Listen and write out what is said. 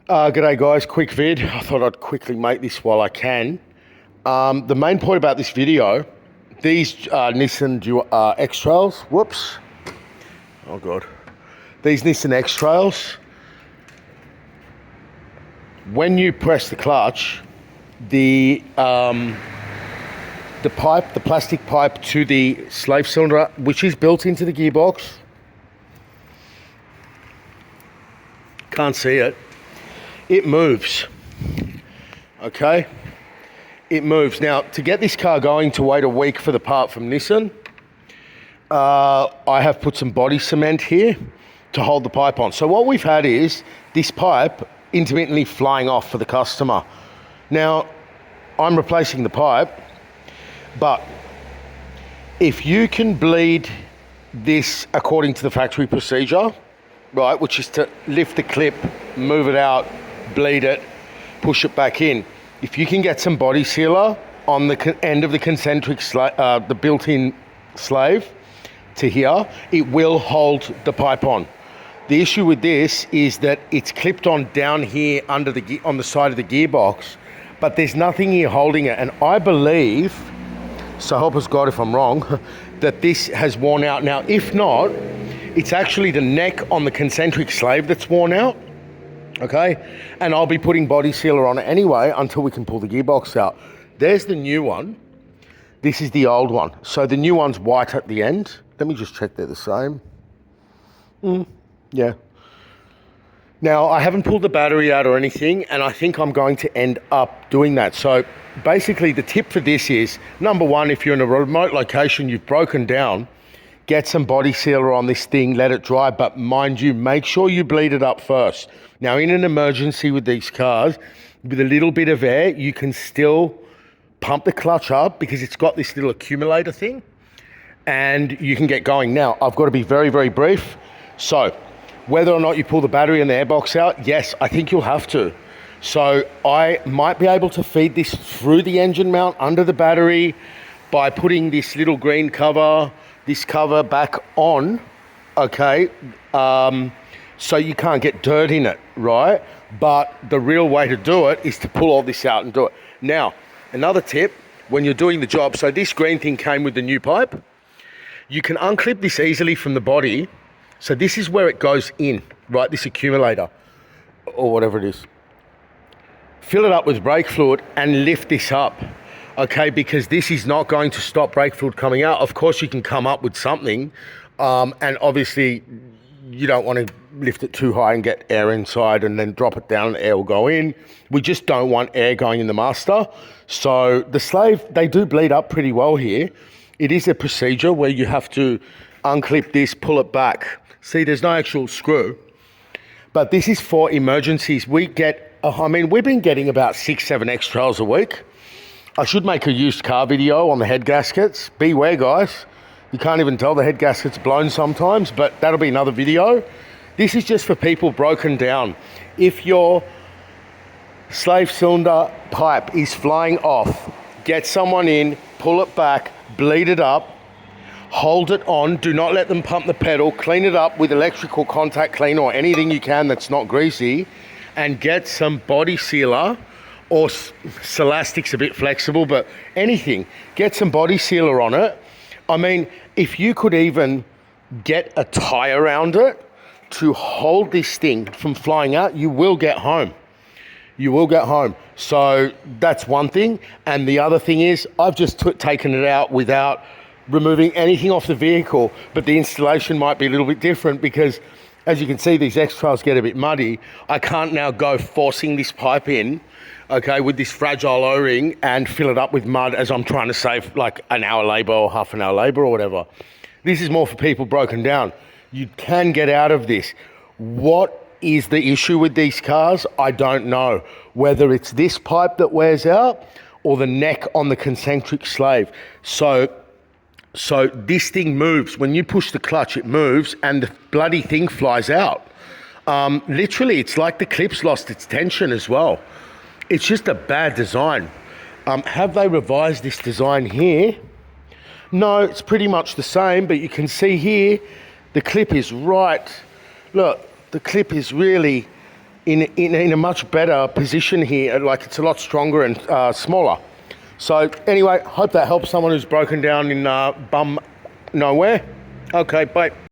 G'day guys, quick vid. I thought I'd quickly make this while I can. The main point about this video, these Nissan X-Trails, whoops, oh God. These Nissan X-Trails, when you press the clutch, the plastic pipe to the slave cylinder, which is built into the gearbox, can't see it, it moves, okay? It moves. Now, to get this car going, to wait a week for the part from Nissan, I have put some body cement here to hold the pipe on. So what we've had is this pipe intermittently flying off for the customer. Now, I'm replacing the pipe, but if you can bleed this according to the factory procedure, right, which is to lift the clip, move it out, bleed it, push it back in. If you can get some body sealer on the end of the concentric, the built-in slave to here, it will hold the pipe on. The issue with this is that it's clipped on down here under on the side of the gearbox, but there's nothing here holding it. And I believe, so help us God if I'm wrong, that this has worn out. Now, if not, it's actually the neck on the concentric slave that's worn out, okay? And I'll be putting body sealer on it anyway until we can pull the gearbox out. There's the new one. This is the old one. So the new one's white at the end. Let me just check they're the same. Yeah. Now, I haven't pulled the battery out or anything, and I think I'm going to end up doing that. So basically the tip for this is, number one, if you're in a remote location, you've broken down, get some body sealer on this thing, let it dry, but mind you, make sure you bleed it up first. Now, in an emergency with these cars, with a little bit of air, you can still pump the clutch up because it's got this little accumulator thing and you can get going. Now, I've got to be very, very brief. So, whether or not you pull the battery and the airbox out, yes, I think you'll have to. So, I might be able to feed this through the engine mount under the battery by putting this little green cover, this cover back on, okay? So you can't get dirt in it, right? But the real way to do it is to pull all this out and do it. Now, another tip, when you're doing the job, so this green thing came with the new pipe. You can unclip this easily from the body. So this is where it goes in, right? This accumulator, or whatever it is. Fill it up with brake fluid and lift this up. Okay, because this is not going to stop brake fluid coming out. Of course, you can come up with something, and obviously you don't want to lift it too high and get air inside and then drop it down and air will go in. We just don't want air going in the master. So the slave, they do bleed up pretty well here. It is a procedure where you have to unclip this, pull it back. See, there's no actual screw, but this is for emergencies. We get, we've been getting about 6-7 X-Trails a week. I should make a used car video on the head gaskets. Beware, guys. You can't even tell the head gasket's blown sometimes, but that'll be another video. This is just for people broken down. If your slave cylinder pipe is flying off, get someone in, pull it back, bleed it up, hold it on. Do not let them pump the pedal. Clean it up with electrical contact cleaner or anything you can that's not greasy, and get some body sealer, or Celastic's a bit flexible, but anything. Get some body sealer on it. I mean, if you could even get a tie around it to hold this thing from flying out, you will get home. You will get home. So that's one thing. And the other thing is, I've just taken it out without removing anything off the vehicle, but the installation might be a little bit different because, as you can see, these X-Trails get a bit muddy. I can't now go forcing this pipe in, okay, with this fragile O-ring and fill it up with mud as I'm trying to save like an hour labor or half an hour labor or whatever. This is more for people broken down. You can get out of this. What is the issue with these cars? I don't know. Whether it's this pipe that wears out or the neck on the concentric slave. So this thing moves. When you push the clutch, it moves and the bloody thing flies out. Literally, it's like the clip's lost its tension as well. It's just a bad design. Have they revised this design here? No, it's pretty much the same, but you can see here, the clip is right. Look, the clip is really in a much better position here. Like, it's a lot stronger and smaller. So anyway, hope that helps someone who's broken down in bum nowhere. Okay, bye.